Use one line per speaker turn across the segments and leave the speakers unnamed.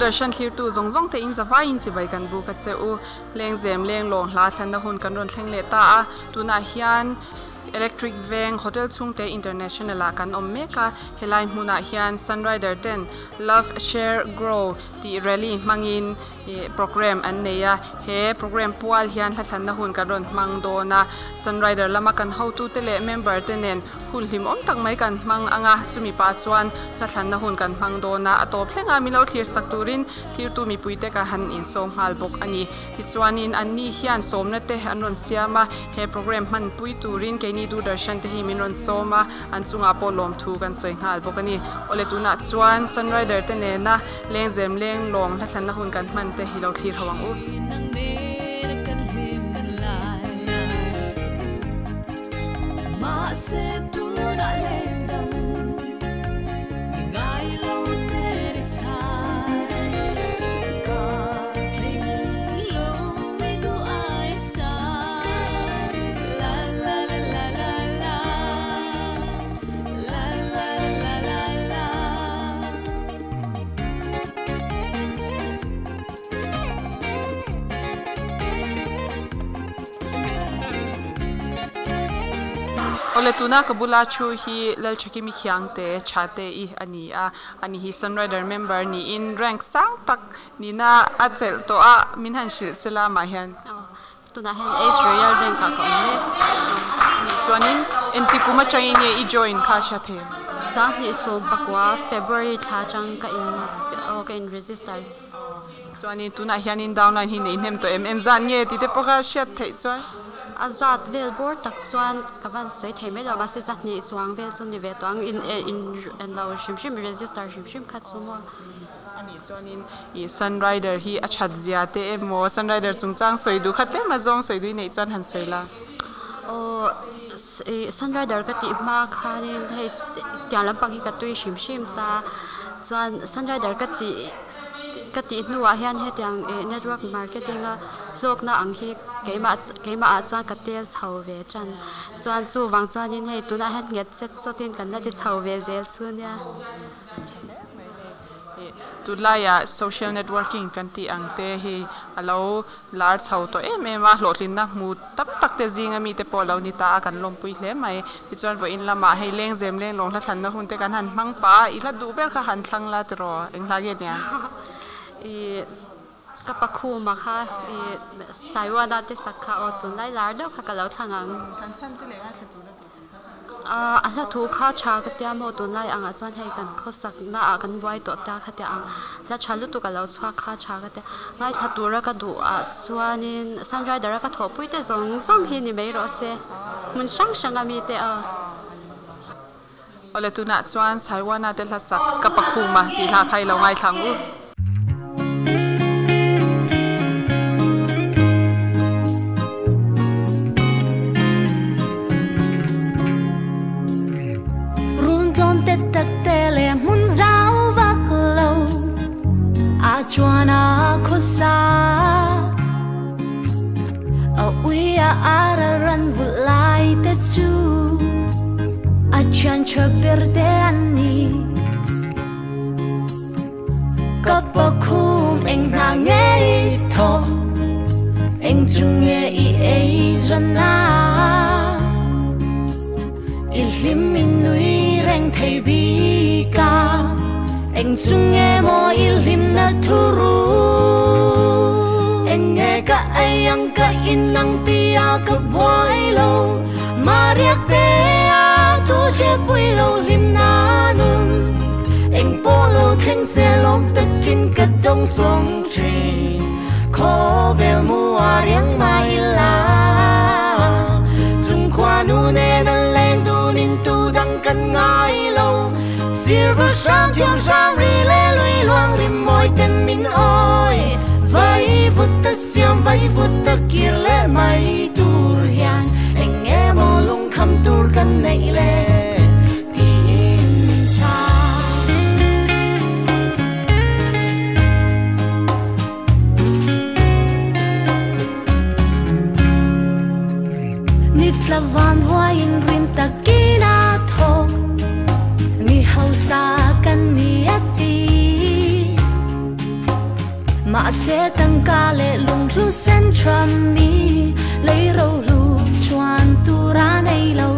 darshan thlir tu zong te in zawa in chi bai kan bu ka cheu leng zem leng long hla thlan na hun kan ron thleng le ta a tuna hian electric veng hotel chungte international a kan om meka helai hmuna hian Sunrider 10 love share grow ti rally mangin program an neya he program pual hian thlan na hun kan ron mang do na Sunrider lama kan how to tele member tenen hul him om tak mai kan mang anga chumi pa chuan thlan na hun kan mang do na atop thlenga milo thlir sak turin thlir tu mi puite ka han in som hal bok ani hi chuanin anni hian somna te an ron siama he program man pui turin ke ni du darshan te hi min ron soma an chunga po lom thu kan soi hal bok ani ole tuna chuan Sunrider te ne na leng zem leng long thlan na hun kan man te hi lo thlir hawang u
ma se tu da leng dang ngai lo te ri chai ka kling lo we do ai sa la la la la la la la la la la la
ole tuna kabula chu hi lal chaki mi khyang te chate I ani hi Sunrider member ni in rank sang tak ni na achel to a min han shil sela ma hian
tuna hen ace royal rank ka ko ne
chuanin enti kuma chai ni I join kha sha the
sang ni so bakwa February tha chang ka in register
chuanin tuna hian in downline hi nei nem to em zan nge ti te poka shat thei chuan
azat vel bor tak chuan kawan soi theme lo ba se sat ni chuang vel chun ni ve tawng in lo shim register shim kha chumo
ani chuanin I Sunrider hi achat zia te emo Sunrider chungchang soi du khate ma zong soi du nei chuan han soila
o Sunrider ka ti ma khanin hei tiang lam pangi ka tui shim ta chuan Sunrider ka ti nuwa hian he tiang network marketing a lok na ang hi keima a chuan ka tel chho ve chan chuan chu wang chuan in hei tuna han nget set chotin kan na ti chho ve zel chu nia
tulaya social networking kan ti ang te hi alo lar chho to em a hlotlin na mu tap tak te jinga mi te polo ni ta kan lom pui hle mai ti chuan vo in lama hei leng zem leng long thlan na hun te kan han mang pa I la du ber kha han thlang la te ro eng la ge nia
kapakhu ma kha saiwana te sakha o tunai lar do kha kalau thangang
kan san te le ga thatu na
ala thu kha cha ka tia mo tunai anga chuan hei kan khosak na a kan buai to ta kha tia ang la chalu tu kalau chwa kha cha ka tia ngai thatu ra ka du a chuanin Sunrider ka thopui te zong hi ni mei ro se mun sang ami te a
ole tuna chuan saiwana te la sak kapakhu ma ti la thai lo ngai thlang u
Chuana khosa a uya ara ran vulai te chu a chan chaperte anni kapakhum eng na nge tho eng chung nge I jana ilhim minui reng thei bi ka eng chung nge mo ilhim na thuru eng nge ka ayang ka inang tia ka boy lo mariak te a tu she pui lo lim na num eng polo theng se lom takin ka dong song chi kho vel mu ariang mai la chung kwa nu ne na leng du nin tu dang kan ngai lo silver sang thiam sang ri le lui luang rim moi ten min oi vai vut ta siam vai vut ta kir le mai tur hian eng e mo lung kham tur kan nei le tin cha nit la van voi in rim takina thok mi hausa kan ni ati mà sẽ tăng ca lệ lùng lu sen trầm mi lấy râu lu chuan tu ra này lâu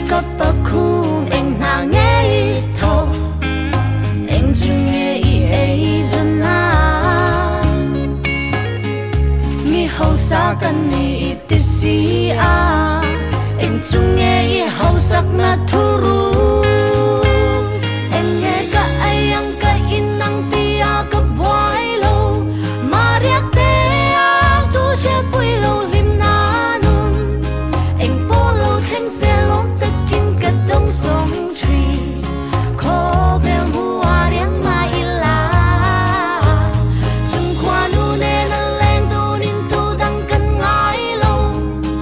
cấp bậc khung anh nàng nghe thâu anh chung nghe ấy dân na mi hậu sa cần ni tê si a anh chung nghe hậu sắc na thu ru anh nghe cả ai ang cả in nang tia cả boy lâu mà riak te tu sẽ bui lâu lim na nun anh po lâu thanh xe lom tất kin cả đông sông tree khó về mua riang mai ila chung qua nu ne na lên tu nin tu đăng cần ngái lâu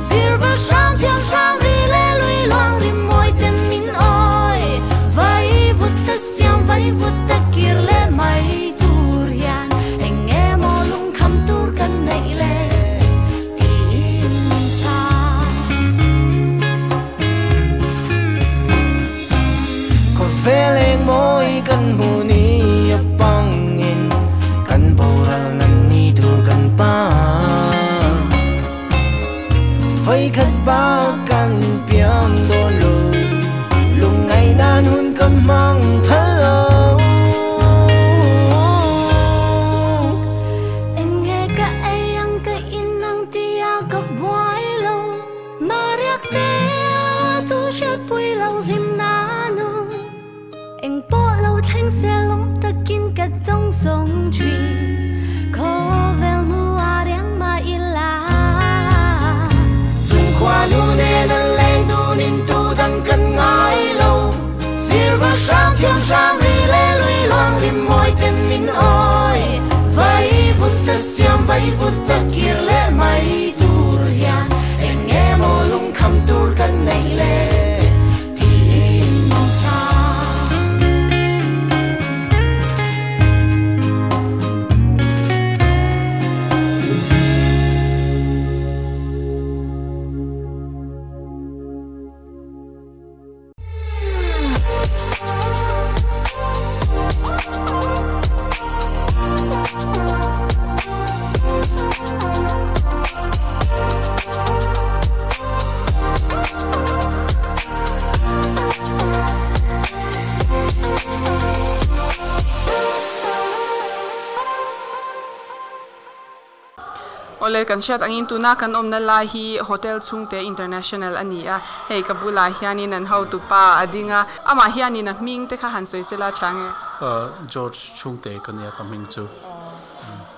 silver sang thiam sang ri le lui loang rim môi tên min oi vai vút ta xiang vai vút ta kir le mai turian anh nghe mò lung kham tur kan nei le tin cha
có vẻ lên môi cần mù ni băng in cần bầu ra ngăn ni tur cần pa vậy khát ba cần piang đôn lu lung ngày nan hun cầm mang thâu
anh nghe cả ai ang cả in nang tia cả boy lâu mà riak te tu shat pui lâu lim na nu anh po lâu thanh xe lom ta kin cả đông sông tree khó vel mua riang ma ila
chung qua nu ne na lên tu nin tu đăng cần ngái lâu silver sang thiam sang ri le lui loang rim môi tên min oi vai vút ta xiam vai vút ta kir le mai tur hian anh nghe mô lung kham tur kan nei le tin cha
ole kan shat angin tuna kan omna la hi hotel chungte international ania hei kabula hianin an how to pa adinga ama hianin a ming te kha han soi sela change
George chungte kan ya kaming chu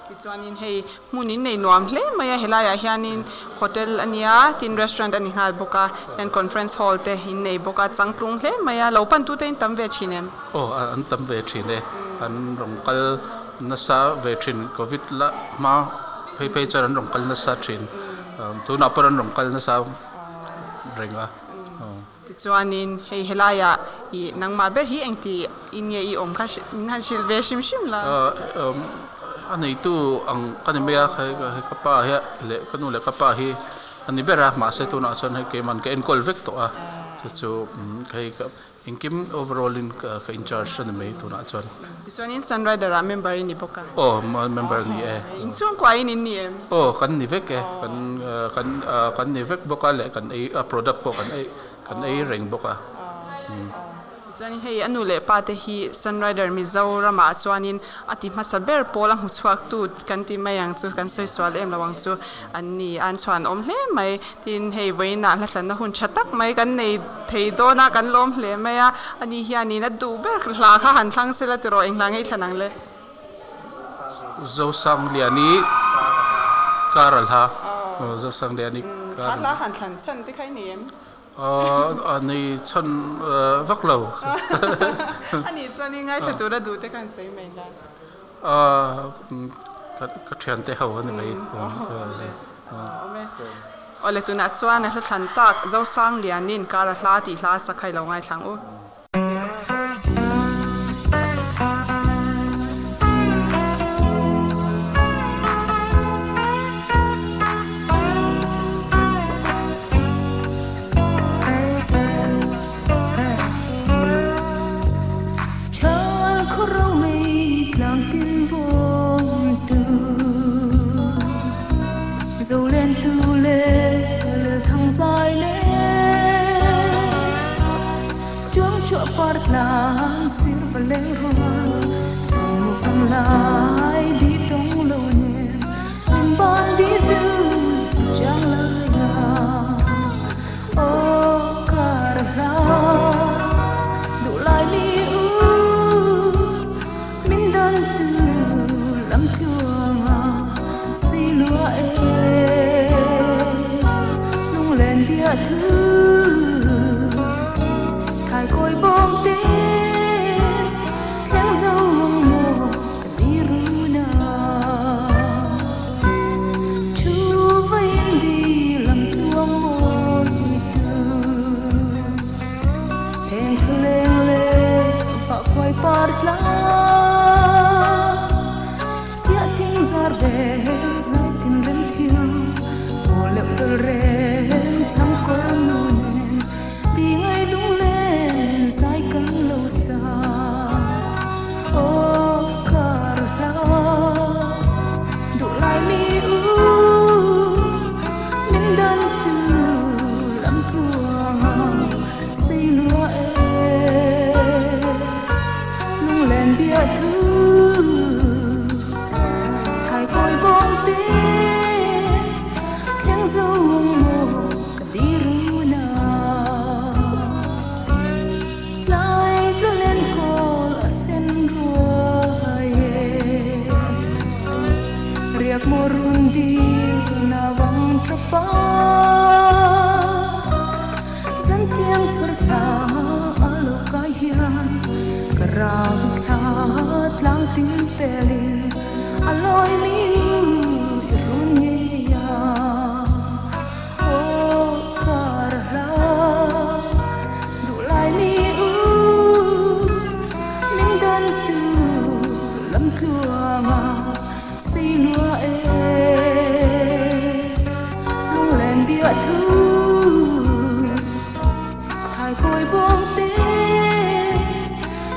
kichuanin hei munin nei nuam hle maya helaya hianin hotel ania tin restaurant ani hal boka and conference hall te hin nei boka changtlung hle maya lopan tu te in tam ve chinem
an tam ve thine an rongkal nasa ve thin covid la ma phei charan rongkal nasa thin tu na paran rongkal nasa renga
kichuanin hei helaya I nangma ber hi engti inye I om kha ngan sil ve shim shim la
anei tu ang kanimea ka pa he le kanu le ka pa hi ani bera ma se tu na chon he ke man ke en kol vek to a chu kai ka inkim overall in ka in charge ani me tu na chon
kichuanin sunrider a member ni boka
member ni
in chung kwa in ni em
kan ni vek kan ni vek boka le kan ei product po kan ei reng boka
Zani hei anu le pa te hi sunrider mi zawrama chuanin ati hmasa ber pola hu chuak tu kan ti mayang chu kan soi swal em lawang chu anni an chuan om hle mai tin hei voina la hlan na hun thatak mai kan nei thei do na kan lom hle maya ani hiani na du ber hla kha han thlang sela ti ro englang ei thlanang le
zo sang liani karal ha zo sang liani karal
ala han thlan chan ti khai ni em
ani chon vaklo
ani chani ngai thatu ra du te kan sei mai la
ka thian te ho ani mai
ole tu na chuan a thlan tak zo sang lianin kar hla ti hla sakhai lo ngai thlang u
dầu lên tu lê lờ thăng dài lên chuông chỗ part lan sir và lê hoa trong một phần lại đi tông lâu nhẹ bên ban đi dư chẳng lời nhà ô carla đủ lại mi u min đơn từ lắm thương si lúa lung lên bia thứ thải cối bông tê khéo dâu mùa cần đi ru na chú với đi làm thương môi từ hẹn lên lên và quay part la sia tiếng giar về dưới tim rem thiêng hồ lệ đôi rem thắm cor nunen đi ngay đúng lên dài căng lâu xa ô carla đủ lại mi u min đơn từ lắm thuồng xây lúa lung lên bia thứ thải cối bông tê khéo dâu mùa cần đi ru na lại cứ lên cô là sen ruồi riak morun đi na vang trapa dân tiếng chur thả alo kai hian karavit hat lang tin pelin aloi mi runye ya o carla đủ lại mi u min đơn từ lắm thương xây lúa lung lên bia thứ thải cối bông tê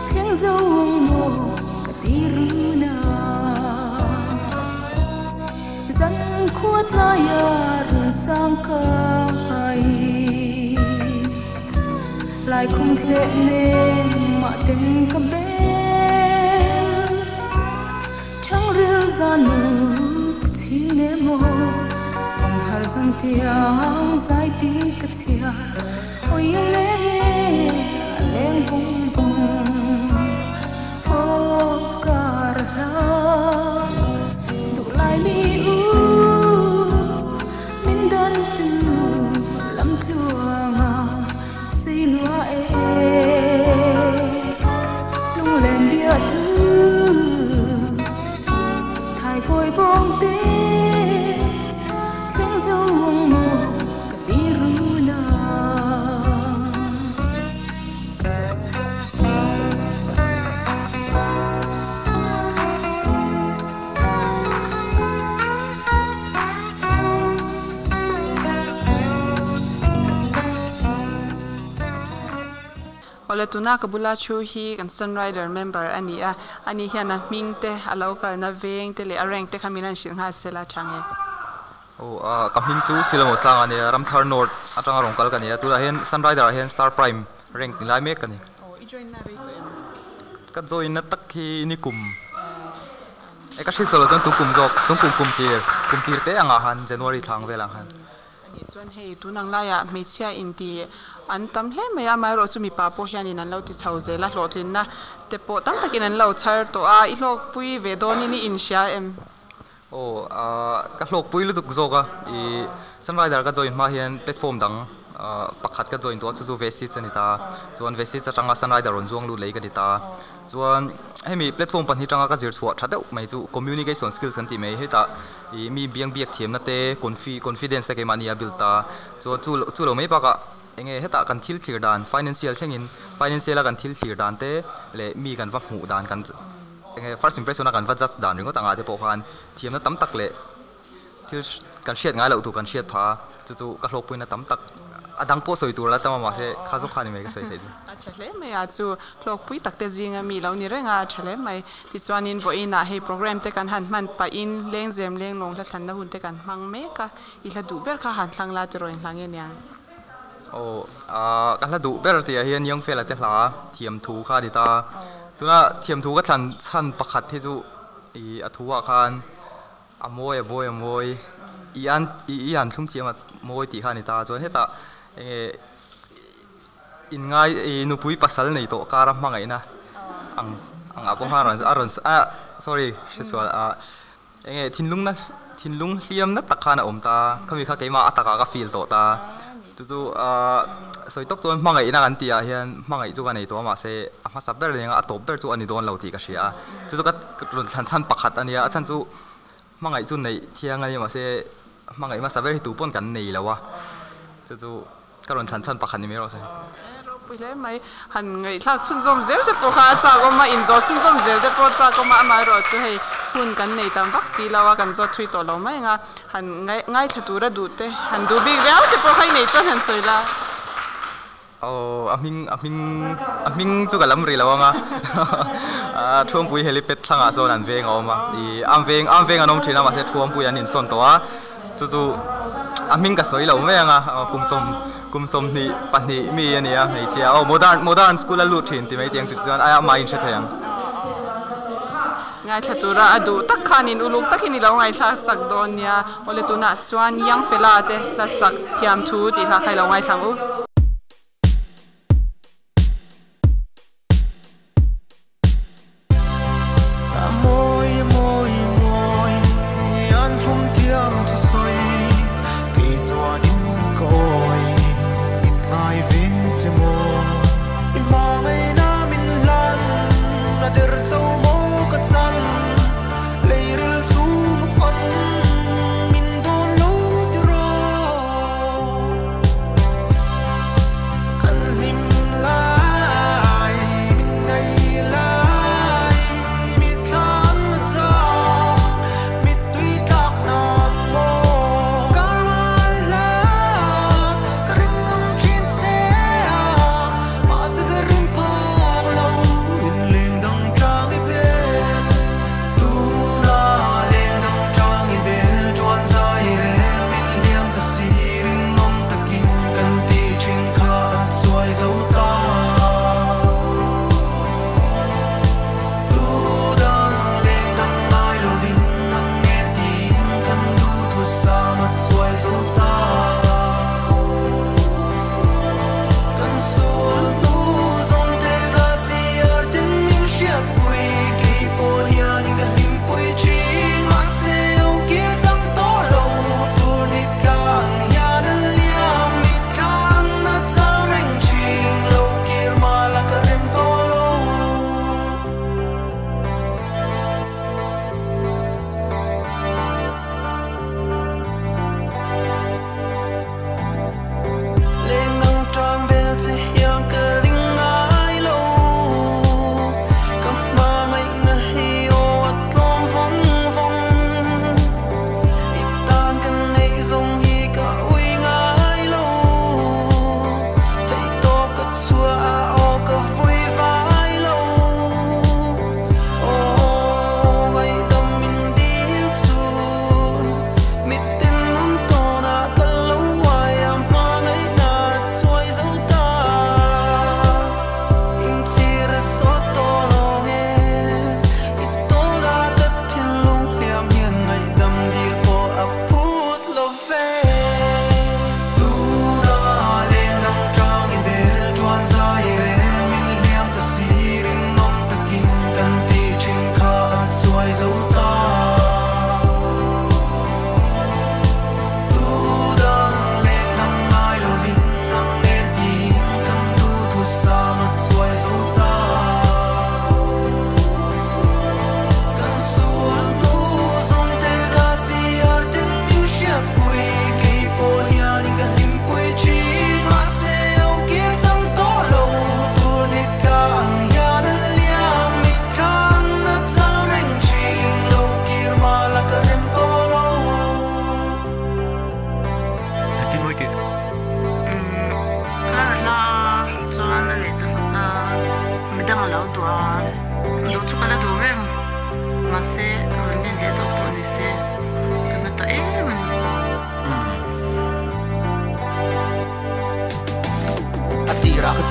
khéo dâu mùa cả tí ru na dân khuất la ya run sang kai lại không thể nên mà tình cầm bên chẳng riêng ra nụ chỉ nề mô ông har dân tiếng dài tiếng cất chia ôi lên vùng vùng ô carla đủ lại mi u min đơn từ lắm thương xây lúa lung lên bia thứ thải cối bông tê khéo dâu mùa cần đi ru na
ole tuna kabula chu hi kan sunrider member ania ani hiana mingte alo karna veng te le areng te khaminan shin ha sela change
o kamin chu silamo sang ani ramthar nord atanga rongkal kania tu hen sunrider hen star prime rank lai mek kani
o I join na ri
ka join na tak hi ni kum e ka shi solo zon tu kum tir te anga han january thang velang han
ani chuan hei tunang laya mechia inti an tam hle maya mai ro chu mi pa po hian in an lo ti chho zela hlotlin na te po tam takin an lo char to a I hlok pui ve doni ni in sha em
o ka hlok pui lu tuk zoga I sunrider ka join ma hian platform dang pakhat ka join to chu vesi chanita chuan vesi changa sunrider on zuang lu lei ka dita chuan hemi platform pan hi changa ka zir chhuat thadeu mai chu communication skills kan ti mai heta I mi biang biak thiam na te confidence ke mania bilta chu lo mai pa ka enge heta kan thil thlir dan financial thengin financial kan thil thlir dan te le mi kan va hmu dan kan enge first impression kan va judge dan ringo tanga te po khan thiam na tam tak le thil kan shiat ngai lo tu kan shiat pha chu ka hlok puina tam tak ดังโพสวยตัวแล้วแต่มาเสียข้าสุขานี่ไม่ก็สวยเท่จุ
เฉลยไม่อาจจะโลกปุ้ยตักเตจิงมีเรานี่เรื่องเฉลยไม่ที่จวนินว่าอินให้โปรแกรมเตกันหันมันไปอินเลี้ยงเสียมเลี้ยงลงและทันนะหุ่นเตกันมังเมกะอีกดูเบลค่ะหันทางลาจะรอยหลังเงี้ย
โอ้กันละดูเบลที่เฮียนยังเฟลเตลาเทียมทูข้าดิตาตัวเทียมทูก็ทันประคัดที่จูอีอัทุวะคันอโมยอีอันทุ่มเทียมโมยตีข้านิตาจนเฮตาอินง่ายนุปุยปัสสาวะในโต๊ะการมังไงนะอังอาปงฮารอนsorry ชื่อส่วนทินลุงเลียมนัดตะคานะอมตาเขามีข้าเกมาอัตตะกาฟิลโตตาจู่สวยตบตัวมังไงนะกันตีเฮียนมังไงจู่กันในตัวมาเสมาสับเบอร์เลยอ่ะตบเบอร์จู่อันนี้โดนเราตีกันเสียจู่ก็ฉันปักขัดอันนี้ฉันจู่มังไงจู่ในเที่ยงอันนี้มาเสมังไงมาสับเบอร์ที่ตูปนกันในแล้ววะจู่ก็ฉันปักขัดนี่ไม่รู้สิ
ไปเลยไหมหันไงถ้าชุนจอมเซลเดปข้าจากก็มาอินโซชุนจอมเซลเดปจากก็มารอจะให้หุ่นกันในตามวัคซีนแล้วว่ากันจอทวีตัวเราไม่งั้นหันง่ายถ้าดูระดูเตหันดูบิ๊กแล้วเดปข้าในจะหันสวยละ
อามิงจู่กันลำรีแล้วว่าท่วมปุยเฮลิเป็ดทางอาโซนันเวงเอามาอัมเวงอันน้องทีน่ามาเสท่วมปุยอันนินส่วนตัวจู่อามิงก็สวยแล้วไม่งั้นกุมสมนี่ปันนี่มีอันนี้ไม่เชียโมเดิร์นสกูลลูทินที่ไม่เตียงติดจวนไอ้มาอินเชตยัง
ง่ายถ้าตัวเราดูตักขานินอุลุกตักหินเราง่ายถ้าสักโดนเนี่ยโอเลตัวน่ะจวนยังเฟลาเตถ้าสักเทียมทูที่ถ้าใครเราง่ายสังอุ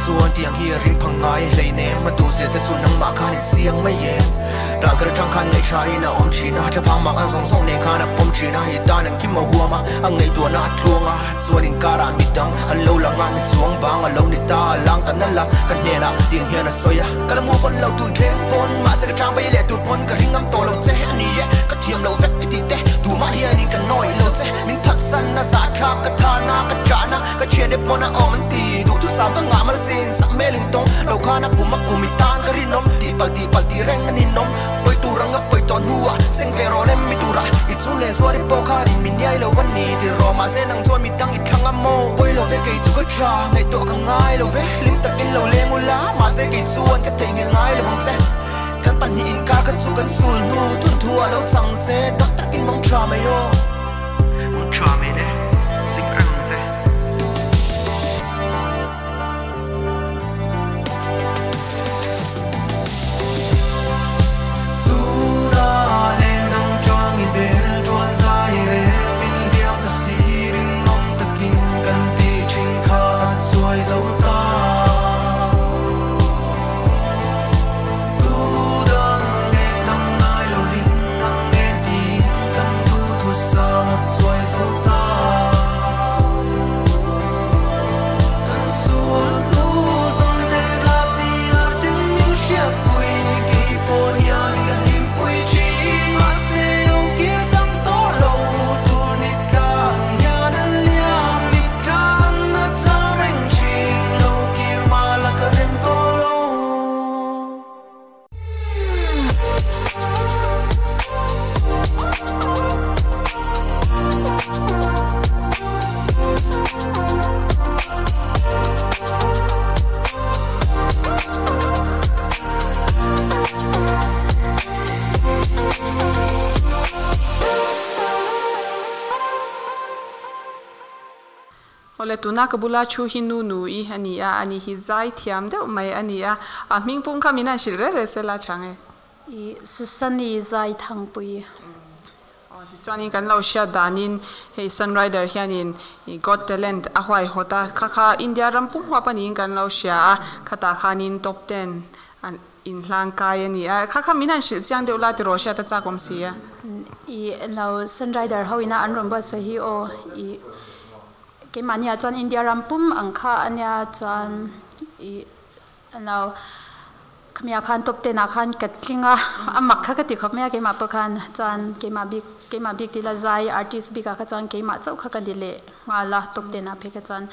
ส่วนที่ยังเฮียริงพังไงเลยเนมมาดูเสียจะจุนนังมาคานิเสียงไม่เย็นร่างกระจังคันเลยชายน่ะอมชีน่ะจะพังมาอันส่งเนคาน่ะปมชีน่ะเหตุการณ์คิดมาหัวมาอังไงตัวน่ะทวงอ่ะส่วนอินการามิดังอันเล่าละงานมิสวงบางอันเล่านิตาล้างตันนั่นละกันเนน่ะเตียงเฮียน่ะสวยอ่ะกันละมัวคนเล่าตุนเข้มปนมาสักกระจังไปเละตุนปนกระริงน้ำโตเราเจ๊อันนี้กระเทียมเราเวกไปติดเตะดูมาเฮียนี่กันน้อยเราเจ๊มิงพักสันน่ะสาดคราบกระทานากระจานะกระเชียนเด็บมอนะออมันตีดูทุกสามก็งามันสินสักเมลิงตงเราข้านักกุมักกุมิตานกระรินมตีปัลตีแรงอันนี้นมไปตูรังไปตอนหัวเซ็งเฟโรเลมมิตูระอิจูเลสวาริโปคาริมินยายเราวันนี้ที่รอมาเส้นนังทวนมิตังอิดขังอโมไปเราเวกอิจูก็ชาในตัวข้างง่ายเราเวลิมตะกินเราเลมุลามาเส้นอิจูนก็เทงง่ายเราบังเซ็กันปันนี่อินกากันจูกันสูนนูทุนทัวเราสังเสตักตะกินมังชาไม่โยมังชาไม่เด้ลิมรังเซ
ole tuna kabula chu hinu nu I ania ani hi zai thiam de mai ania a ming pung khamina shilre re sela change
I susani zai thangpui
chuanin kan lo sha danin he sunrider hianin I got talent a hwai hota kha India rampum hwa panin kan lo sha khata khanin top 10 an in hlang kai ania kha minan shil chiang de ula ti ro sha ta cha kom sia
I lo sunrider hoina an romba so hi o I cái mà nhà chọn India rampum ang kha ania chọn I now khamia khan top ten khan katlinga amak kha kati khamia ke ma pakhan chọn ke ma big tila zai artist bika kha chọn ke ma chau kha kan dile ngala top ten a pheka chọn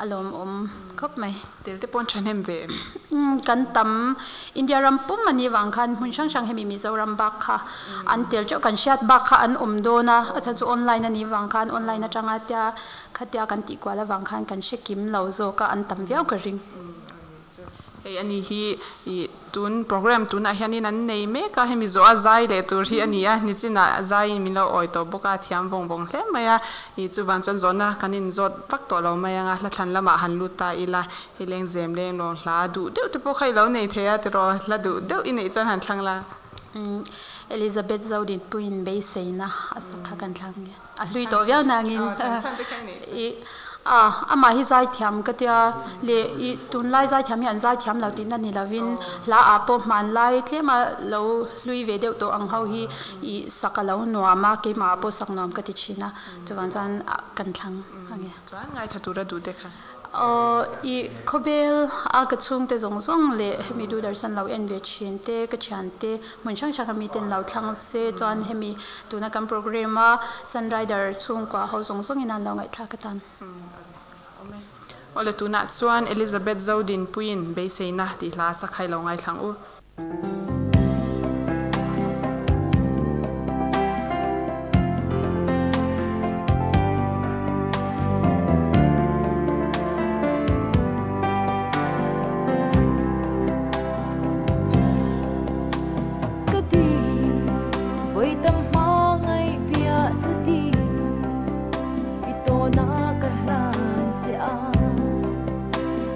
alom khop mai
tel te pon chanem ve
kan tam India rampum ani wang khan mun sang hemi Mizoram bak kha an tel cho kan shat bak kha an dona acha chu online ani wang khan online atanga tia khatia kan ti kwala wang khan kan shekim lo zo ka an tam viau ka ring
hey ani hi I tun program tun a hianin an nei me ka hemi zo a zai le tur hi ania ni china zai mi lo oi to boka thiam bong hle maya I chu ban chon zona kanin zot pak to lo maya nga la than lama han lu ta ila hileng zem leng lo hla du deu te po khai lo nei theya te ro la du deu I nei chan han thlang la
Elizabeth Zaudin puin be seina asakha kan thlang a hlui to viau nangin ama hi zai thiam katia le I tun lai zai thiam hi an zai thiam lo tin ani lovin la apo man lai tlema lo lui ve deu to ang hau hi I sakalo nuama ke ma apo saknom kati china chuan chan kan thlang ange
ngai thatura du de kha
I khobel a ka chung te zong le hemi du darsan lo en ve chin te ka chan te mun sang sha mi ten lo thlang se chuan hemi tuna kam program a sunrider chung kwa ho zong ina lo ngai thla ka tan
ole tuna chuan Elizabeth Zaudin puin be seina ti hla sakhai lo ngai thlang u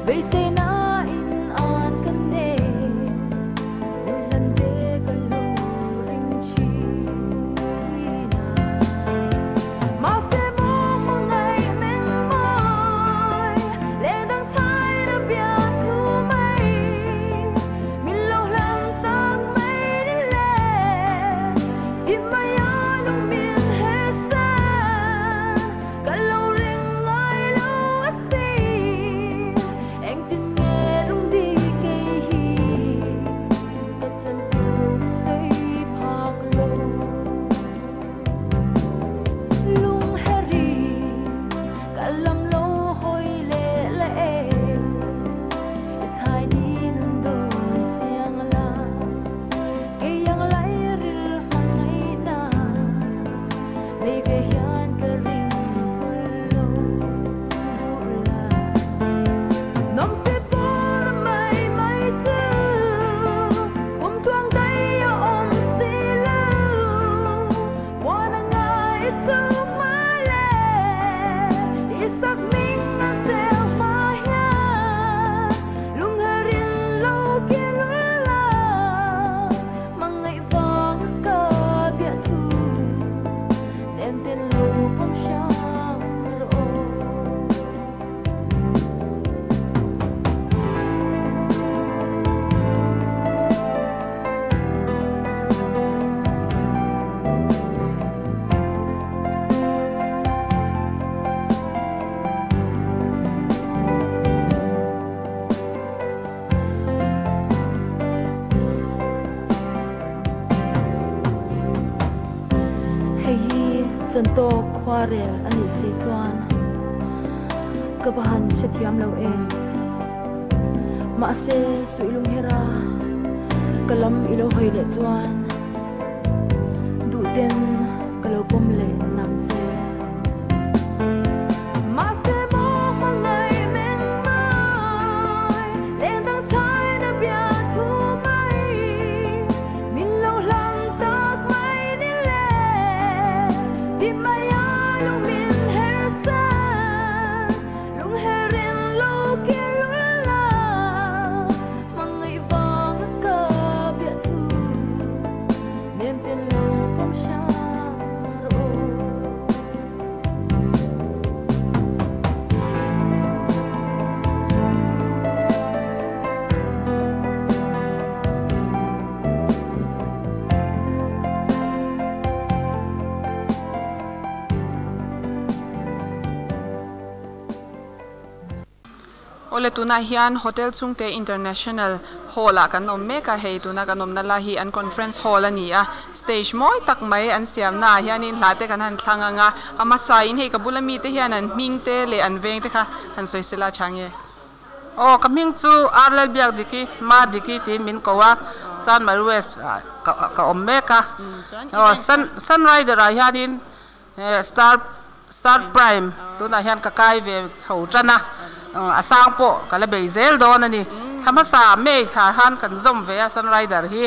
Bây giờ na in an kan ne chân to khoa rel ani si chuan ka bahan se thiam lo en ma se suilung hera kalam ilo hoi le chuan du ten kalo pom le nam che ma se mo mangai meng mai leng dang chai na bia thu mai min lo lang tak mai ni le di mai a lu min her sa lung herin lo ke lu la mangai vang ka bia thu nem ten lo pom sha ro
ole tuna hian hotel chungte international hall a kan om meka hei tuna kan om na la hi an conference hall ani a stage moi tak mai an siam na hian in hlate kan han thlanga nga ama sa in hei kabulami te hian an ming te le an veng te kha han soisela change
o kaming chu arlel biak diki ma diki ti min kowa chan mal west ka om meka o sun rider a hian in star prime tuna hian ka kai ve chho chana asang po kala bezel don ani thamasa me tha han kan zom ve sun rider hi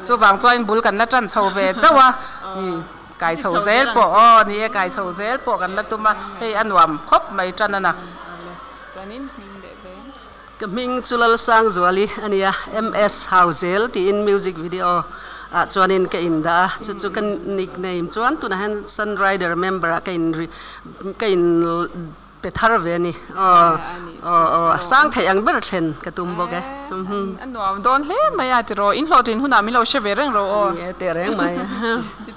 chu wang choin bul kan na chan chho ve chawa ni kai chho zel po o ni kai chho zel po kan la tuma hei anwam khop mai chanana
chanin ming de ve
kaming chulal sang zuali ania ms hauzel ti in music video chuanin ka inda chu kan nickname chuan tuna han sun rider member ka in pethar ve ni sang thei ang ber then ka tum bo ke
an nuam don hle maya ti ro in hlotin huna mi lo she ve reng ro o
e te reng mai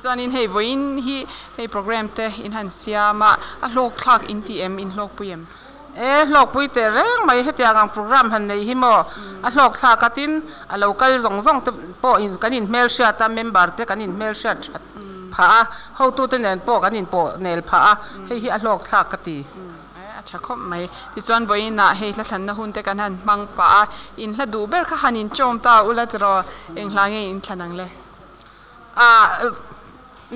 chuanin hei voin hi hei program te in han siama a hlok thlak in tm in hlok puyem
hlok pui te reng mai hetiang ang program han nei hi mo a hlok tha katin a local zong te po in kanin mail shot ta member te kanin mail shot pha ho tu te nen po kanin po nel pha hei hi a hlok tha kati
cha khop mai ti chuan voin na hei hla thlan na hun te kan han mang pa in hla du ber kha hanin chom ta ulat ro eng hlange in thlanang le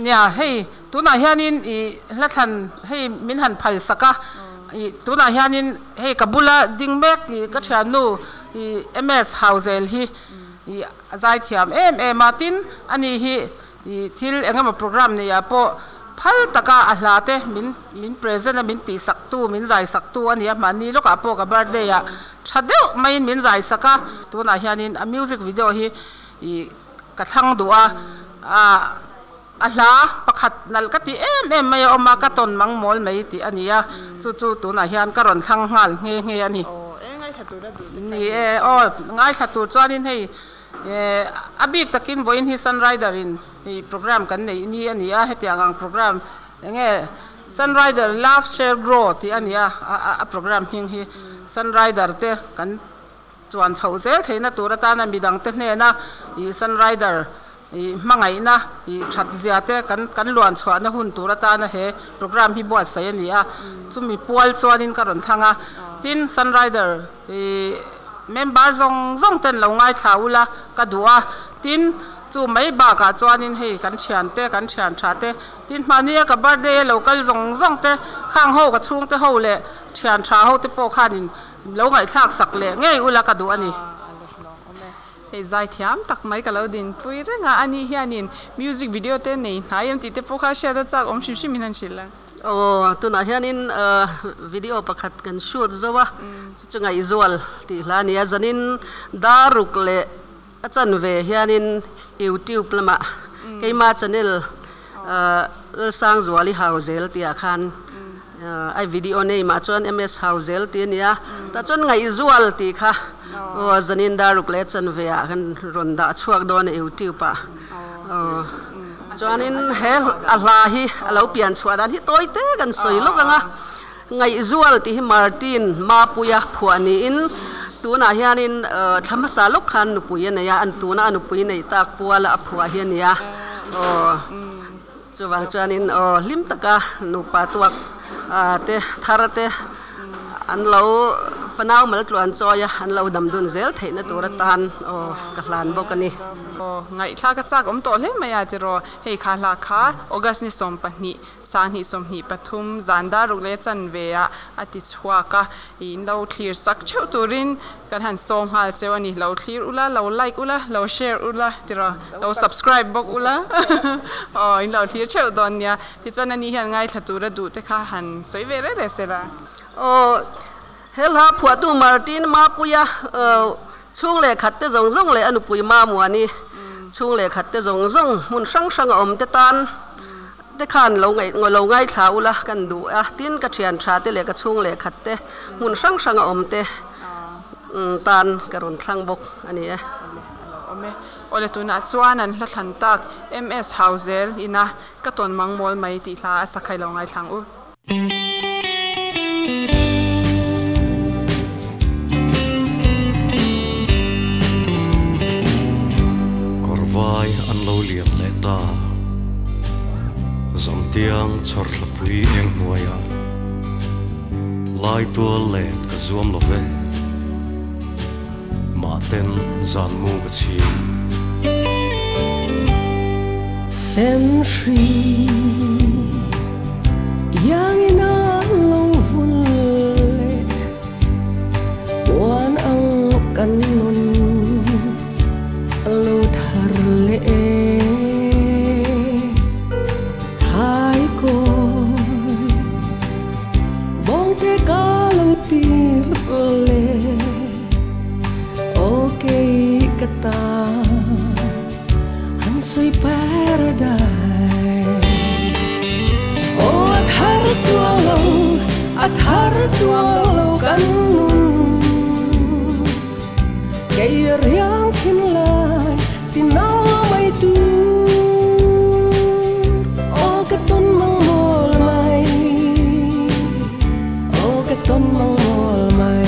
nya hei tuna hianin I hla thlan hei min han phal saka I tuna hianin hei kabula dingmek I ka thanu I ms hauzel hi I azai thiam martin ani hi I thil engama program ne ya po phal taka ahlate min present min ti saktu min zai saktu ania mani loka po ka birthday ya thadeu mai min zai saka tuna hianin a music video hi I ka thang duwa ahla pakhat nal kati mai oma ka ton mang mol mai ti ania chu tuna hian karon thang hal nge ani
ngai thatu ra
ni ngai thatu chuanin hei abik takin voin hi sun rider in I program kan nei ni ania hetiang ang program nge sun rider love share grow ti ania a program hing hi sun rider te kan chuan chho zel theina tura ta na midang te hne na I sun rider I mangai na I that zia te kan luan chwa na hun tura ta na he program hi bo sai ania chumi pual chuanin karon thanga tin sun rider member zong ten lo ngai thaula ka duwa tin chu mai ba ka chuanin hei kan thian tha te tin mania ka birthday local zong te khang ho ka chung te ho le thian tha ho te po khanin lo ngai thak sak le ngei ula ka du ani
hei zai thiam tak mai ka lo din pui renga ani hianin music video te nei hnaiam ti te po kha sha da chak om shim min han chilang
tuna hianin video pakhat kan shoot zawa chunga izual ti hlania zanin daruk le achan ve hianin YouTube lama keima channel sang zuali hauzel ti akhan ai video nei ma chuan ms hauzel ti nia ta chon ngai izual ti kha zanin daruk le chan ve a kan ronda chuak don YouTube pa chuanin he alahi alo pian chhuadan hi toite kan soilo kanga ngai zual ti martin ma puya phuani in tuna hianin thamasa lok khan nu puya ne ya an tuna anu pui nei tak puala aphua hian ya chuwang chuanin lim taka nupa tuak te tharate an lo fanau mal tluan choya an lo damdun zel theina turatan kahlan bokani
ngai thla ka chak om to hle maya chiro hei kha la kha august ni som pani san hi som hi pathum zanda rukle chan veya ati chhuwa ka in lo clear sak cheu turin kan han som hal chewani lo clear ula lo like ula lo share ula tira lo subscribe bok ula in lo clear cheu don ya ti chana ni hian ngai thatura du te kha han soive re sela
helha phuatu martin ma puya chung le khatte zong zong le anu pui ma muani chung le khatte zong zong mun sang sang om te tan te khan lo ngai thla ula kan du tin ka thian tha te le ka chung le khatte mun sang sang om te tan karun thlang bok ani
ome ole tuna chuan an hla than tak ms hauser ina ka ton mangmol mai ti hla sakhai lo ngai thlang u
vai an lo liam le ta zam tiang chor la pui eng nuaya lai to le ka zuam lo ve ma ten zan mu ka chi
century yang ina lo vun le wan ang kan nun lo le hai ko bong te ka lo tir le okay kata han soi paradise athar chualo kan nun kay riang kin lai tinaw may tu o katon mang mol may o katon mang mol may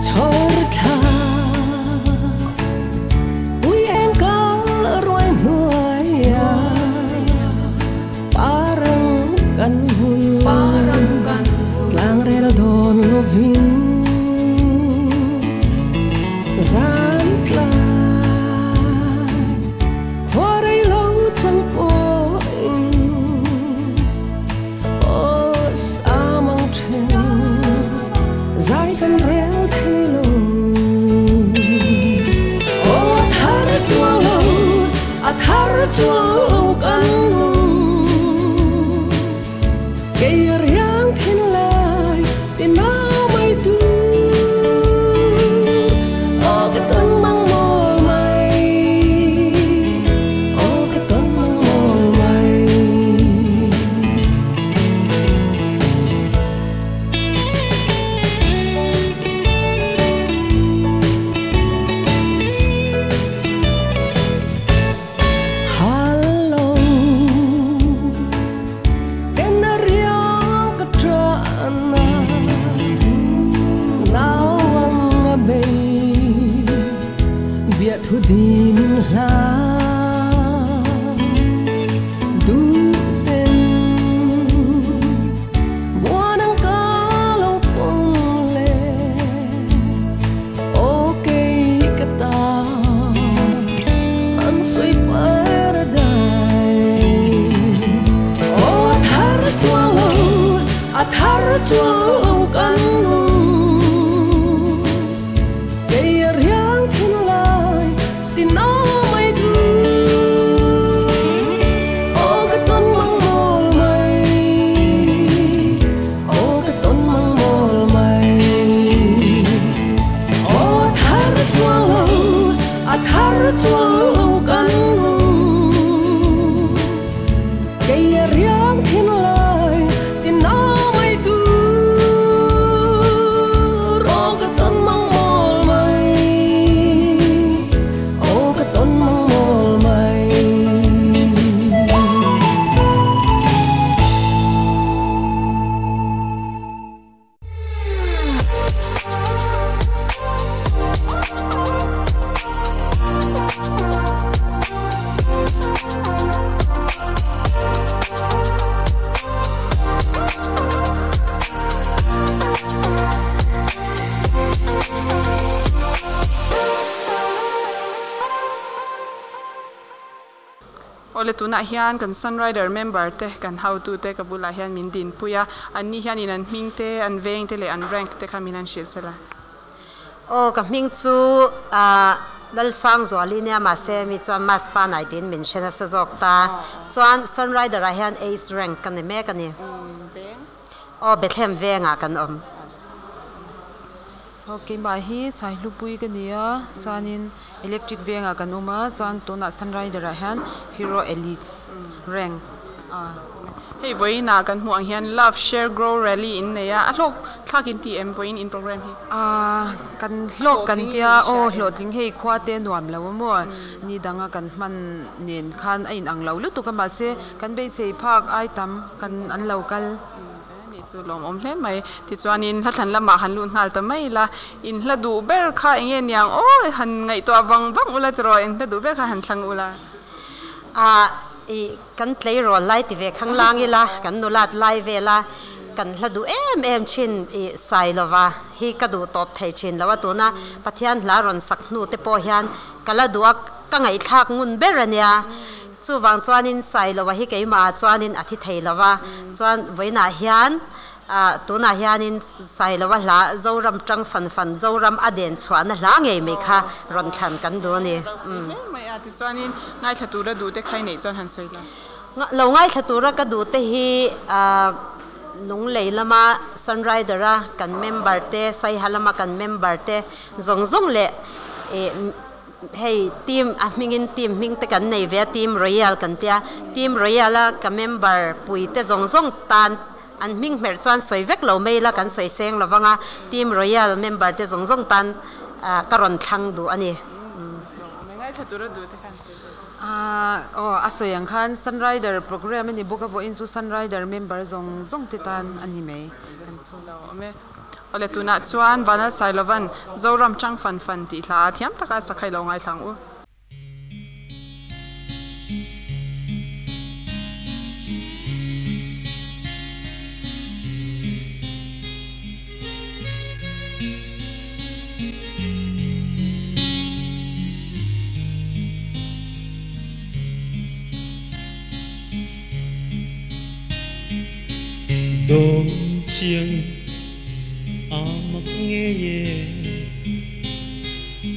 chor tha uy em kal roi nuai ya parang kan vun lang rel don lovin chuông căn cây riang thiên lai tiền máu mây tu ở cái tuần mang mồi mây ở cái tuần mang mồi mây thu đi mình la du tên buồn ang cá lâu bông lệ ok cái ta anh suy paradise oh athar chuông lâu căn chuông lâu căn cây riang thiên lai tin nó mây tu ro cái tân mang mol mây ô cái tân mang mol mây
ole tuna hian kan Sunrider member te kan how to te kabula hian min din puya an ni hian in an ming te an veng te le an rank te khamin an shil sela
o ka ming chu lal sang zo linia ma se mi chuan mas fa 19 min shena sa jok ta chuan Sunrider a hian ace rank kan me kan ni o Bethlehem venga kan om
okay ma hi sai lupui ka nia chanin electric venga kan uma chan tuna Sunrider a hian hero elite rank
hei voina kan hu ang hian love share grow rally in neya a hlok thlakin ti em voin in program hi
kan hlok kan tia o hloting hei khwa te nuam lo mo ni danga kan man nen khan ain ang lo lu tu ka ma se kan be sei phak ai tam kan an lokal
ni chu lom om hle mai ti chuanin hlathan lama han lu ngal ta mai la in hla du ber kha enge niang o han ngai to wang ula tro en hla du ber kha han thlang ula
kan play role lai ti ve khang lang ila kan nulat lai vela kan hladu em chin sai lova hi ka du top thai chin lawa tu na pathian hla ron saknu te po hian kala duak ka ngai thak ngun berania chu wang chuanin sai lova hi keima chuanin athi thei lova chuan voina hian tuna hianin sai lova hla zoram tang fan zoram aden chuan hla ngei me kha ron than kan du ni
mai ati chuanin ngai thatura du te khai nei chuan han soila
lo ngai thatura ka du te hi lung leilama Sunrider a kan member te sai halama kan member te zong le hey team mingin team ming te kan nei ve team royal kan tia team royal a ka member pui te zong tan an ming mer chuan soi vek lo mai la kan soi seng lawanga team royal member te zong tan karon thang du ani
ngai thatura du te kan se
asoyang khan Sunrider program ni boka vo in chu Sunrider member zong te tan ani mai
kan chu lo ame ole tuna chuan bana sailovan zoram chang fan ti hla thiam taka sakhai lo ngai thlang u
Đông chiêng mặc nghe ye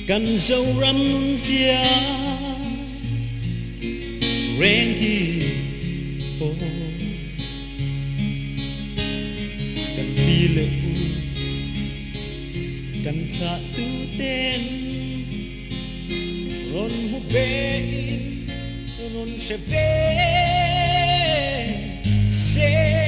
cần dâu răm nun dia ren hi o cần bi lệ cần thả tu tên ron hu ve ron se ve se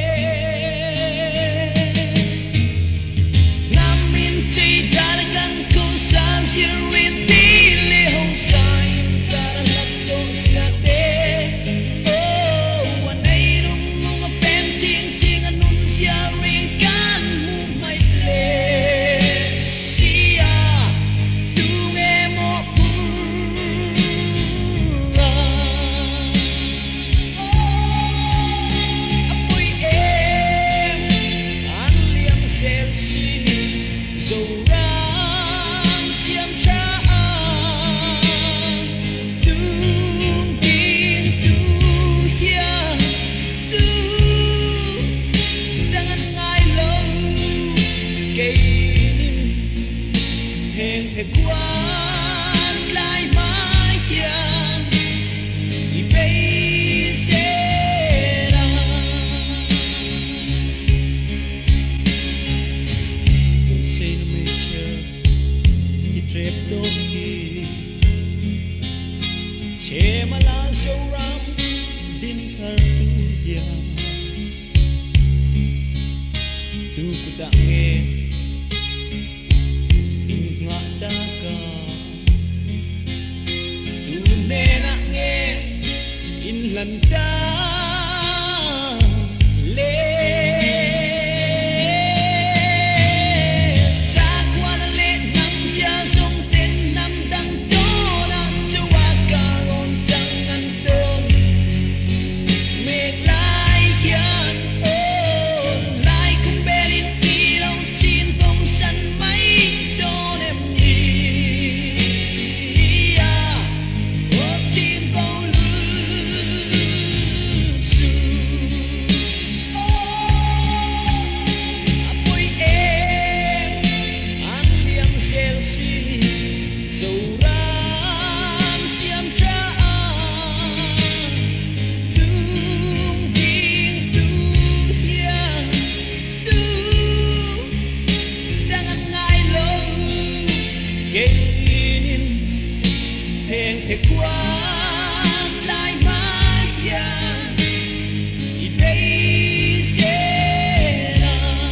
phèn thế qua lại mãi yan i đây sẽ là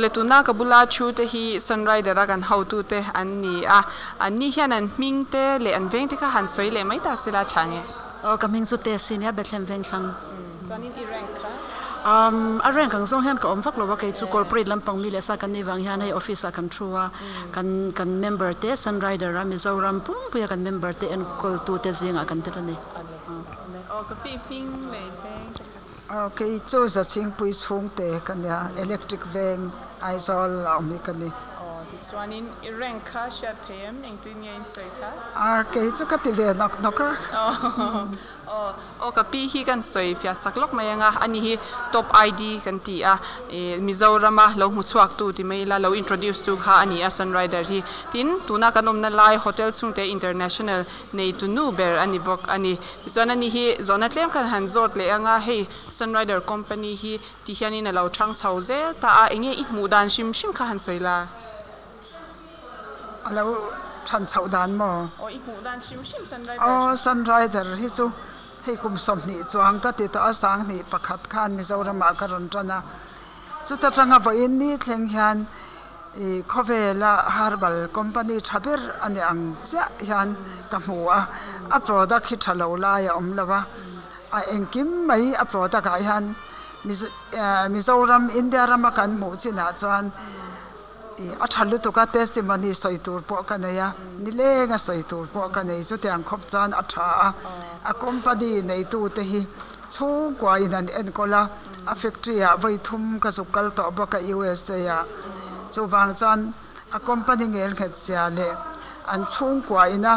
ole tuna kabula chu te hi sunrider kan how to te anni a anni hian an ming te le an veng te kha han soi le mai ta sila change
o kaming su te sin ya bethlem veng thlang
chanin i rank kha
a rank ang song hian ka om vak lo wa ke chu corporate lampang mi le sa kan ni wang hian ai office a kan thua kan member te sunrider ra mizoram pum puya kan member te en kol tu te zinga kan te ni
o ka pi ping le veng
okay chu za sing pui chung te kan ya electric veng aizol mi kan ni
chuanin i rank kha sha them eng tu nge in sei kha
ke chu ka ti ve nok ka
o ka pi hi kan soi fia saklok mayanga ani hi top id kan ti a mizorama lo mu chuak tu ti mai la lo introduce tu kha ani a sunrider hi tin tuna kanom na lai hotel chung te international nei tu nu ber ani bok ani chuan ani hi zona tlem kan han zot le anga hei sunrider company hi ti hianin a lo thang chho zel ta a enge i mu dan shim kha han soila
alo than chho dan mo
o i mu dan shim sunrider
sunrider hi chu hei kum som ni chuang ka ti ta sang ni pakhat khan mizoram a ka ron tana chu ta tanga ba in ni thleng hian i khovela herbal company thaber ani ang cha hian ka hmuwa a product hi thalo la ya om lawa a engkim mai a product a hian mizoram india rama kan mu china chuan a thalu tu ka testimony soitur po kanaya nilenga soitur po kanai chu tiang khop chan a tha a company nei tu te hi chu kwa inan en kola a factory a vai thum ka sukal to ba ka USA ya chu wang chan a company ngel khet sia le an chung kwa ina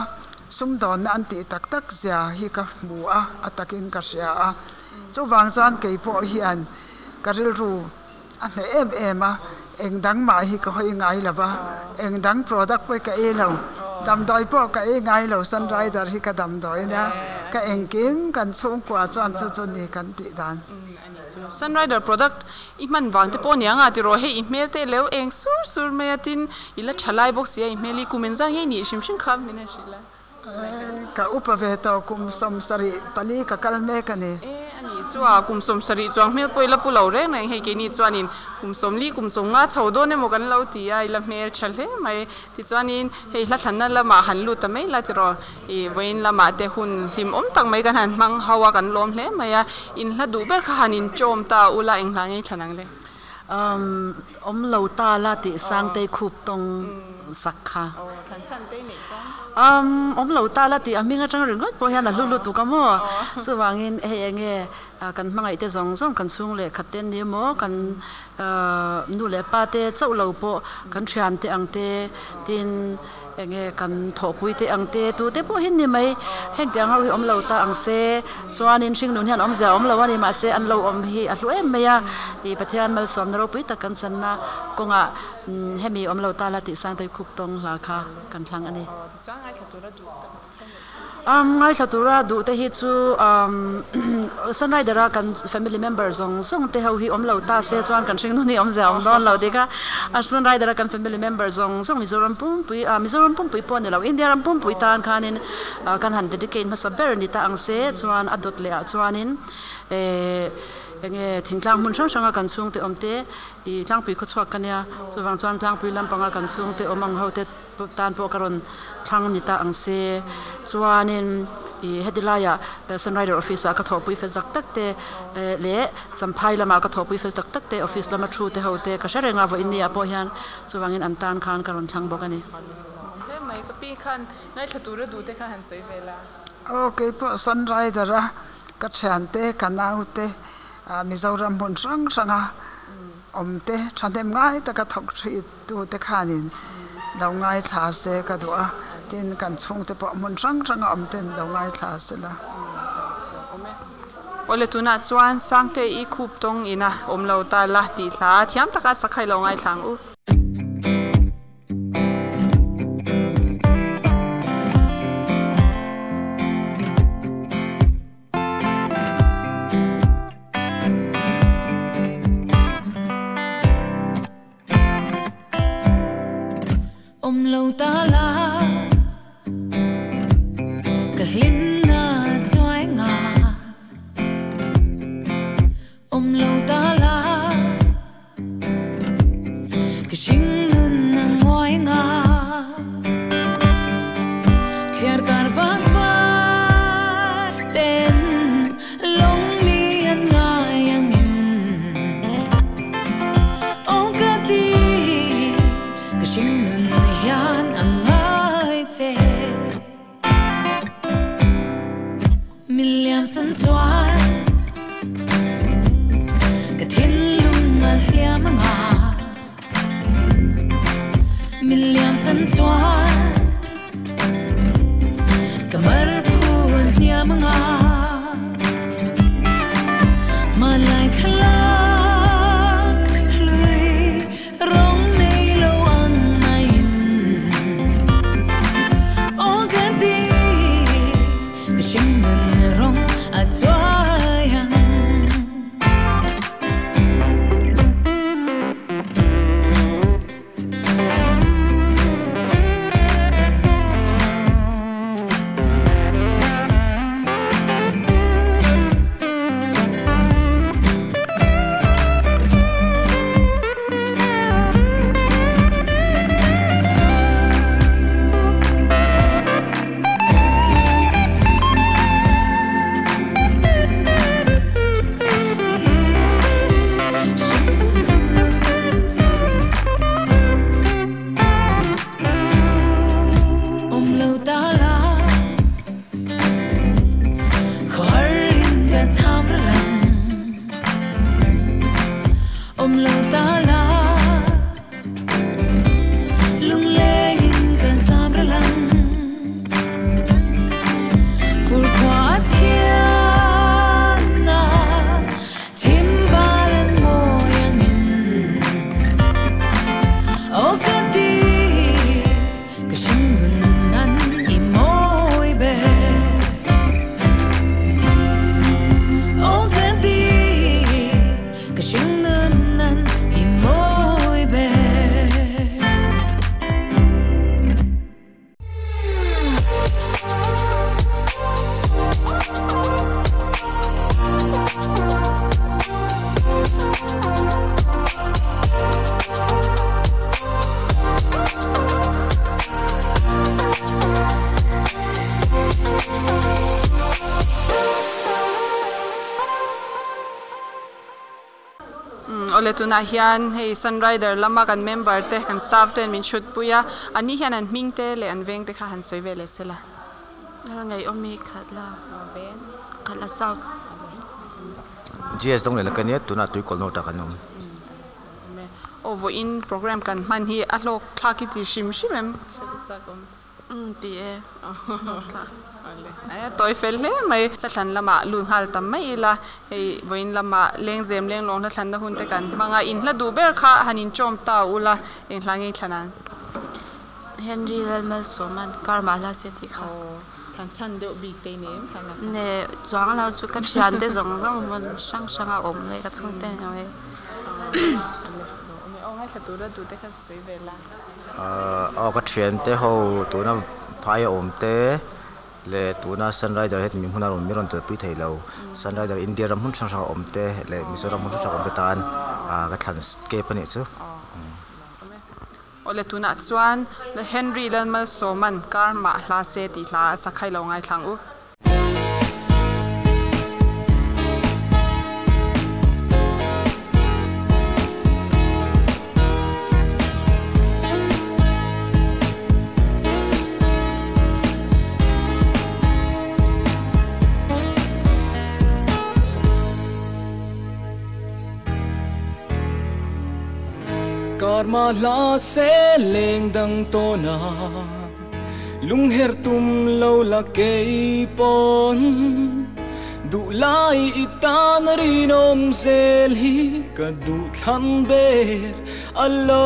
sum don an ti tak tak sia hi ka mu a atakin ka sia a chu wang chan ke po hian karil ru a ne em a eng dang ma hi ka hoi ngai lawa eng dang product pe ka e lo dam doi po ka e ngai lo sunrider hi ka dam doi na ka eng kim kan chung kwa chuan chu ni kan ti dan
sunrider product i man wang te po nianga ti ro he i mel te leo eng sur me atin ila thalai box ya i meli kumen jang ye ni shim kham ni na shila
ka upave to kum som sari pali ka kal me ka ni
ani chua kum som sari chuang mel poila pulo re nai he ke ni chuanin kum som nga chhodo ne mo kan lo ti a ila mer chalhe mai ti chuanin he hla thanna lama han lu ta mai la ti ro e wein lama te hun hlim om tak mai kan han mang hawa kan lom hle maya in hla du ber kha hanin chom ta ula eng hlangai thanang le
om lo ta la ti sang te khup tong sakha
than chan te nei chang
om lo ta la ti aminga chang ring po hian a lu tu ka mo chu wangin he enge kan mangai te zong zong kan chung le khaten ni mo kan nu le pa te chau lo po kan thian te ang te tin enge kan thopui te ang te tu te po hin ni mai heng te ang om lo ta ang se chuanin hring nun hian om za om lo ani ma se an lo om hi a hlu em meya I pathian mal som na ro pui ta kan channa konga hemi om lo ta la ti sang te khuk tong la kha kan thlang ani ngai chatura du te hi chu sunrider kan family member zong zong te ho hi om lo ta se chuan kan hring nu ni om za om don lo deka sunrider kan family member zong zong mizoram pum pui pon lo india ram pum pui tan khanin kan han dedicate ma saber ni ta ang se chuan adot le chuanin enge thingtlang mun sang sanga kan chung te omte I tlang pui kho chhuak kania chuwang chuan tlang pui lampanga kan chung te omang ho te tan po karon thang ni ta ang se chuanin I hedilaya sunrider office ka thopui fel tak tak te le champhai lama ka thopui fel tak tak te office lama thu te ho te ka sharenga vo india po hian chuwangin an tan khan karon thang bokani
he mai ka pi khan nai thatura du te kha han sei vela
okay po sunrider ka thian te kanau te Mizoram mun sang sanga omte thandem ngai ta ka thok thri tu te khanin lo ngai thla se ka dua tin kan chung te po mun sang sanga omten lo ngai thla se la
ole tuna chuan sangte I khup tong ina omlo ta la ti thla thiam taka sakhai lo ngai thlang u
lâu ta la cả hin na choai nga lâu ta la cả sinh nun na ngoi nga thiar kar vang va ten long mi an nga yang in o ka ti cả sinh nun hian angai che milliam san chuan ka thin lung al hliam anga milliam san chuan ka mar phun hliam anga malai thalak hlui rong nei lo ang rong a choyang
ole tuna hian hei sunrider lama kan member te kan staff ten min shoot puya ani hian an ming te le an veng te kha han soi ve le sela ngai omi khatla ben khala sau
GS dong le kan ya tuna tui kol no ta kan nom
over in program kan man hi a lok thlaki ti shim shimem
ti e
ai toy fel le mai la thlan lama lun hal tam mai la ei voin lama leng zem leng long la thlan na hun te kan manga in la du ber kha hanin chom ta ula en hlangi thlanan
Henry Lalma Soman Karmala se ti kha
kan chan de bi te ne phana
ne chuang la chu ka thian de zong zong mon sang sanga om le ka chung te ne
ong hai khatu ra du te kha sei vela
a ka thian te ho tuna phai om te le tuna Sunrider het mi huna ron miron te pi thei lo Sunrider India ram hun sang om te le Mizoram hun sang om te tan ka thlan ke pani chu
ole tuna chuan le Henry Lalma Soman Karma hla se ti hla sakhai lo ngai thlang u
Karma la se leng dang to na lung her tum lo la kei pon du lai itan rinom sel hi ka du than ber alo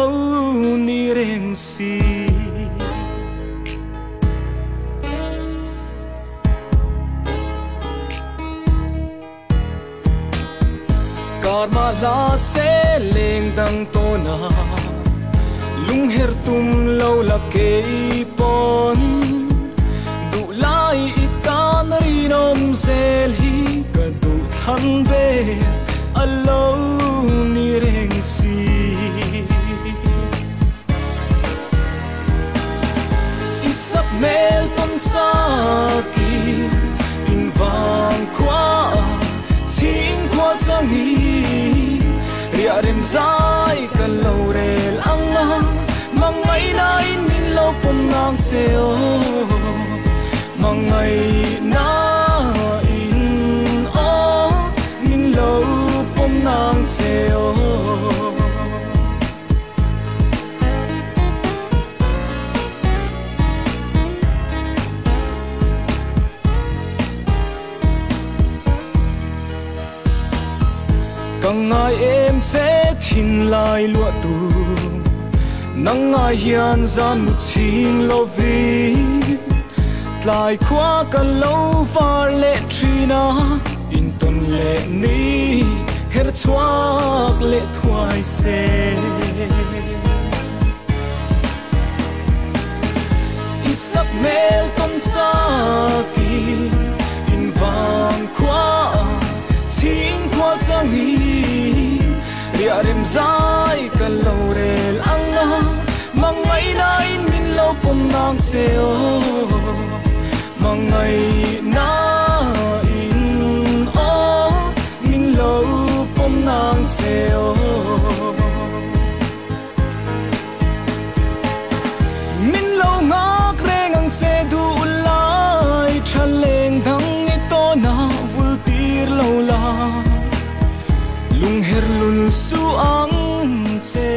ni reng si Karma la se leng dang to na lung her tum lo la kei pon du lai itan rinom sel hi ka du than ber alo ni reng si isap mel ton sa ki in vang kwa Ching kwa changi ria rem zai kan lo rel anga mangai na in min lo pom nang seo mangai na in o min lo pom nang seo Ngai em sẽ thin lai lụa tu nang ngai hian zan mu chin lo vi tlai khwa ka lo far le trina in ton le ni her chuak le thuai se isak mel ton sa ki in vang khwa Ching kwa changi ria rem zai ka lo rel anga mangai na in min lo pom nang seo mangai na in o min lo pom nang seo min lo ngak reng ang se du lai thaleng dang ito na lo la lung her lul su ang che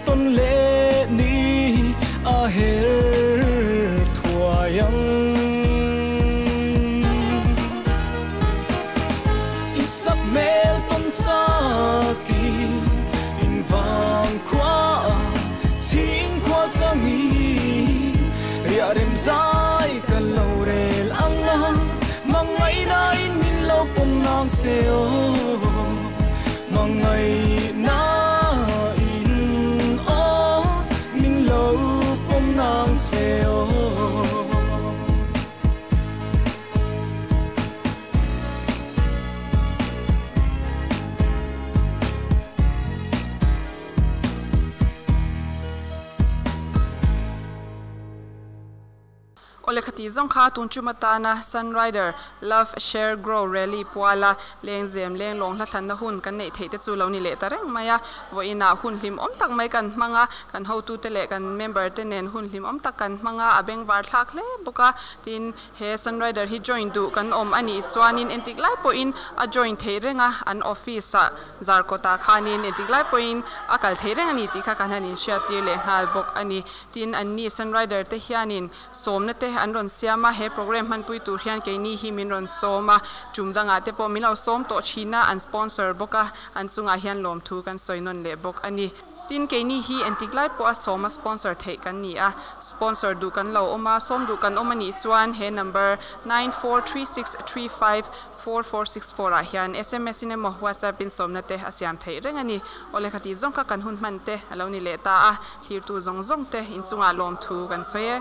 ton le ni a her thuayang isak mel ton sa ki in vang kwa ching kwa changi ria rem zai ka lo rel anga mangai na in pom nang seo mangai na in o min lo pom nang seo
ole khati zong kha tun chumata na Sunrider Love Share Grow Rally puala leng zem leng long la than na hun kan nei theite chu lo ni le tareng maya vo ina hun hlim om tak mai kan manga kan ho tu te le kan member te nen hun hlim om tak kan manga abeng war thak le boka tin he Sunrider hi join du kan om ani chuanin entik lai po in a join theirenga an office a zarkota khanin entik lai po in akal theireng ani ti kha kan hanin shia ti le hal bok ani tin an ni Sunrider te hianin somna te an ron siama he program man pui tur hian ke ni hi min ron soma chumdanga te po milau som to china an sponsor boka an chunga hian lom thu kan soinon le bok ani tin ke ni hi antiklai po a soma sponsor thei kan ni a sponsor du kan lo oma som du kan omani chuan he number 9436354464 a hian SMS in mo WhatsApp in somna te asiam thei rengani ole khati zong ka kan hun man te alo ni le ta a thir tu zong zong te in chunga lom thu kan soye